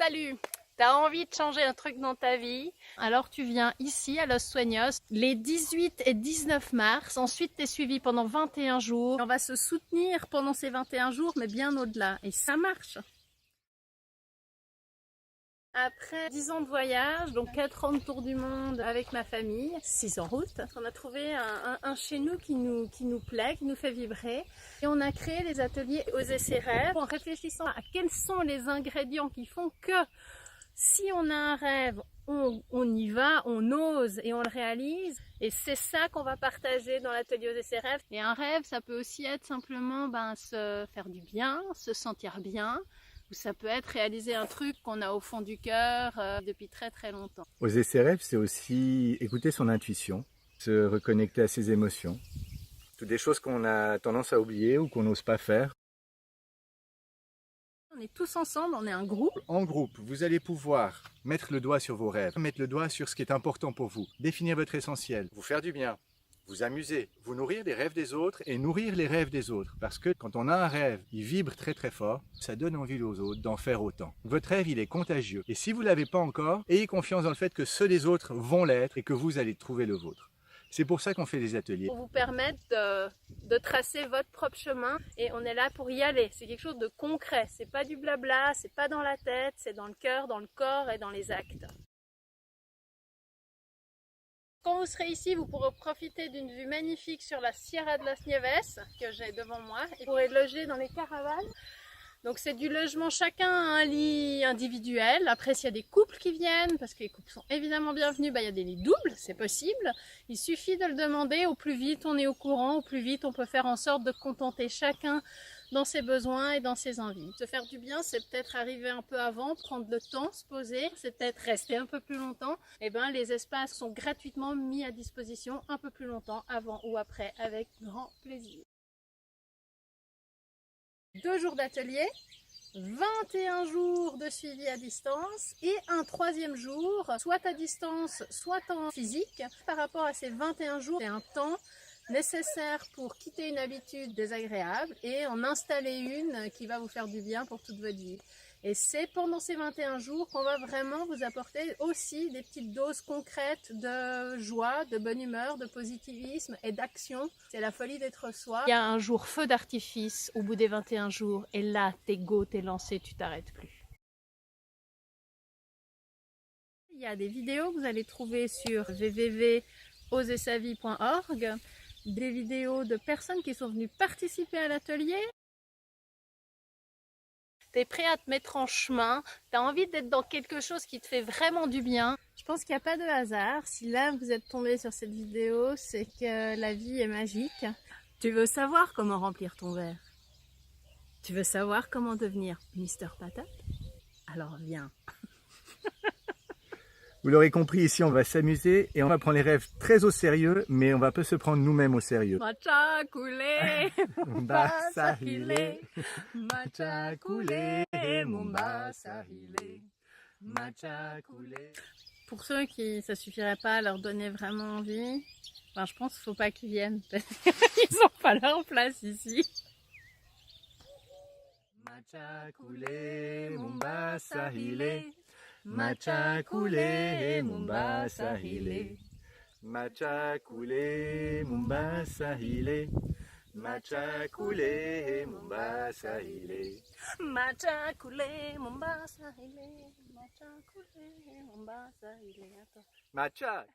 Salut! T'as envie de changer un truc dans ta vie? Alors tu viens ici à Los Sueños les 18 et 19 mars. Ensuite t'es suivi pendant 21 jours. On va se soutenir pendant ces 21 jours, mais bien au-delà. Et ça marche! Après 10 ans de voyage, donc 4 ans de tour du monde avec ma famille, 6 en route, on a trouvé un chez nous qui nous plaît, qui nous fait vibrer. Et on a créé les ateliers Oser ses rêves en réfléchissant à quels sont les ingrédients qui font que si on a un rêve, on y va, on ose et on le réalise. Et c'est ça qu'on va partager dans l'atelier Oser ses rêves. Et un rêve, ça peut aussi être simplement se faire du bien, se sentir bien. Ou ça peut être réaliser un truc qu'on a au fond du cœur depuis très très longtemps. Oser ses rêves, c'est aussi écouter son intuition, se reconnecter à ses émotions. Toutes des choses qu'on a tendance à oublier ou qu'on n'ose pas faire. On est tous ensemble, on est un groupe. En groupe, vous allez pouvoir mettre le doigt sur vos rêves, mettre le doigt sur ce qui est important pour vous, définir votre essentiel, vous faire du bien, vous amuser, vous nourrir des rêves des autres et nourrir les rêves des autres. Parce que quand on a un rêve, il vibre très très fort, ça donne envie aux autres d'en faire autant. Votre rêve, il est contagieux. Et si vous ne l'avez pas encore, ayez confiance dans le fait que ceux des autres vont l'être et que vous allez trouver le vôtre. C'est pour ça qu'on fait des ateliers. Pour vous permettre de tracer votre propre chemin et on est là pour y aller. C'est quelque chose de concret. C'est pas du blabla, c'est pas dans la tête, c'est dans le cœur, dans le corps et dans les actes. Quand vous serez ici, vous pourrez profiter d'une vue magnifique sur la Sierra de las Nieves que j'ai devant moi. Et vous pourrez loger dans les caravanes. Donc c'est du logement, chacun a un lit individuel. Après s'il y a des couples qui viennent, parce que les couples sont évidemment bienvenus, il y a des lits doubles, c'est possible. Il suffit de le demander, au plus vite on est au courant, au plus vite on peut faire en sorte de contenter chacun dans ses besoins et dans ses envies. Se faire du bien, c'est peut-être arriver un peu avant, prendre le temps, se poser, c'est peut-être rester un peu plus longtemps. Et les espaces sont gratuitement mis à disposition un peu plus longtemps, avant ou après, avec grand plaisir. 2 jours d'atelier, 21 jours de suivi à distance et un 3e jour, soit à distance, soit en physique. Par rapport à ces 21 jours, c'est un temps nécessaire pour quitter une habitude désagréable et en installer une qui va vous faire du bien pour toute votre vie. Et c'est pendant ces 21 jours qu'on va vraiment vous apporter aussi des petites doses concrètes de joie, de bonne humeur, de positivisme et d'action. C'est la folie d'être soi. Il y a un jour feu d'artifice au bout des 21 jours et là, t'es go, t'es lancé, tu t'arrêtes plus. Il y a des vidéos que vous allez trouver sur www.osersavie.org, des vidéos de personnes qui sont venues participer à l'atelier. Tu es prêt à te mettre en chemin, tu as envie d'être dans quelque chose qui te fait vraiment du bien. Je pense qu'il n'y a pas de hasard. Si là vous êtes tombé sur cette vidéo, c'est que la vie est magique. Tu veux savoir comment remplir ton verre? Tu veux savoir comment devenir Mister Patate? Alors viens. Vous l'aurez compris, ici on va s'amuser et on va prendre les rêves très au sérieux, mais on va pas se prendre nous-mêmes au sérieux. Matcha coulé, Mombasa hile, matcha coulé, Mombasa hile, matcha coulé. Pour ceux qui ça suffirait pas à leur donner vraiment envie, je pense qu'il faut pas qu'ils viennent parce qu'ils n'ont pas leur place ici. Matcha coulé, Mombasa hile. Matcha coulé, Mombasa hile. Matcha coulé, Mombasa hile. Matcha coulé, Mombasa hile. Matcha coulé, Mombasa hile. Matcha coulé, Mombasa hile. Matcha